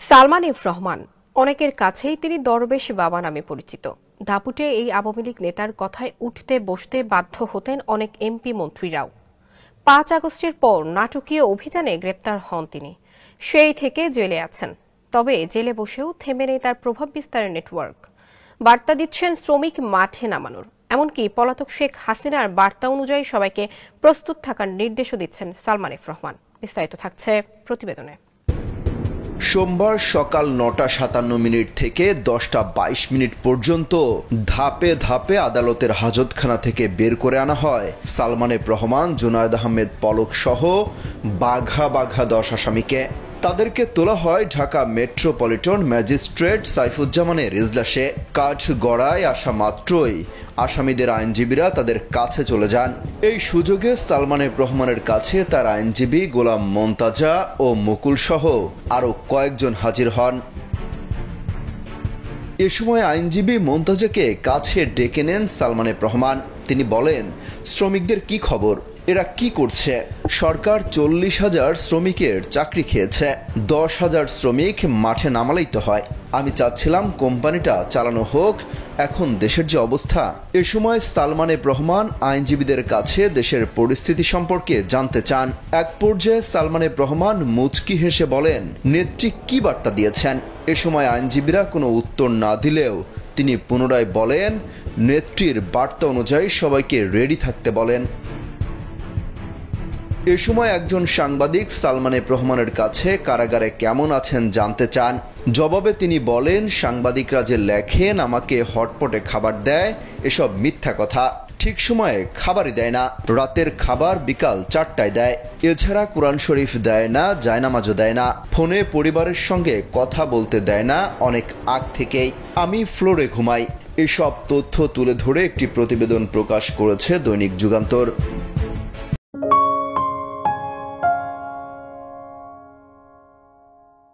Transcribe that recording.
Salman F Rahman অনেকের কাছেই তিনি দরবেশ বাবা নামে পরিচিত। দাপুটে এই আওয়ামী লীগ নেতার কথায় উঠতে বসতে বাধ্য হতেন অনেক এমপি মন্ত্রীরাও। ৫ আগস্টের পর নাটকীয় অভিযানে গ্রেপ্তার হন তিনি। সেই থেকে জেলে আছেন। তবে জেলে বসেও থেমে নেই তার প্রভাব বিস্তারের নেটওয়ার্ক। বার্তা দিচ্ছেন শ্রমিক মাঠে নামানোর, এমনকি পলাতক শেখ হাসিনার বার্তা অনুযায়ী সবাইকে প্রস্তুত থাকার নির্দেশও দিচ্ছেন সালমান এফ রহমান। বিস্তারিত থাকছে প্রতিবেদনে। সোমবার সকাল ৯টা ৫৭ থেকে ১০টা ২২ পর্যন্ত ধাপে ধাপে আদালতের হাজতখানা থেকে বের করে আনা হয় সালমান এফ রহমান, জুনায়েদ আহমেদ পলক সহ বাঘা বাঘা ১০ আসামিকে। তাদেরকে তোলা হয় ঢাকা মেট্রোপলিটন ম্যাজিস্ট্রেট সাইফুজ্জামানের এজলাসে। কাঠগড়ায় আসা মাত্রই আসামিদের আইনজীবীরা তাদের কাছে চলে যান। এই সুযোগে সালমান এফ রহমানের কাছে তার আইনজীবী গোলাম মন্তাজা ও মুকুল সহ আরো কয়েকজন হাজির হন। এ সময় আইনজীবী মন্তাজাকে কাছে ডেকে নেন সালমান এফ রহমান। তিনি বলেন, শ্রমিকদের কি খবর, এরা কি করছে? সরকার ৪০,০০০ শ্রমিকের চাকরি খেয়েছে, ১০,০০০ শ্রমিক মাঠে নামালেই তো হয়। আমি চাচ্ছিলাম কোম্পানিটা চালানো হোক, এখন দেশের যে অবস্থা। এ সময় সালমান এফ রহমান আইনজীবীদের কাছে দেশের পরিস্থিতি সম্পর্কে জানতে চান। এক পর্যায়ে সালমান এফ রহমান মুচকি হেসে বলেন, নেত্রী কি বার্তা দিয়েছেন? এ সময় আইনজীবীরা কোনো উত্তর না দিলেও তিনি পুনরায় বলেন, নেত্রীর বার্তা অনুযায়ী সবাইকে রেডি থাকতে বলেন। এ সময় একজন সাংবাদিক সালমান এফ রহমানের কাছে কারাগারে কেমন আছেন জানতে চান। জবাবে তিনি বলেন, সাংবাদিকরা যে লেখেন আমাকে হটপটে খাবার দেয়, এসব মিথ্যা কথা। ঠিক সময়ে খাবারই দেয় না, রাতের খাবার বিকাল ৪টায় দেয়। এছাড়া কোরআন শরীফ দেয় না, জায়নামাজও দেয় না, ফোনে পরিবারের সঙ্গে কথা বলতে দেয় না অনেক আগ থেকেই। আমি ফ্লোরে ঘুমাই। এসব তথ্য তুলে ধরে একটি প্রতিবেদন প্রকাশ করেছে দৈনিক যুগান্তর।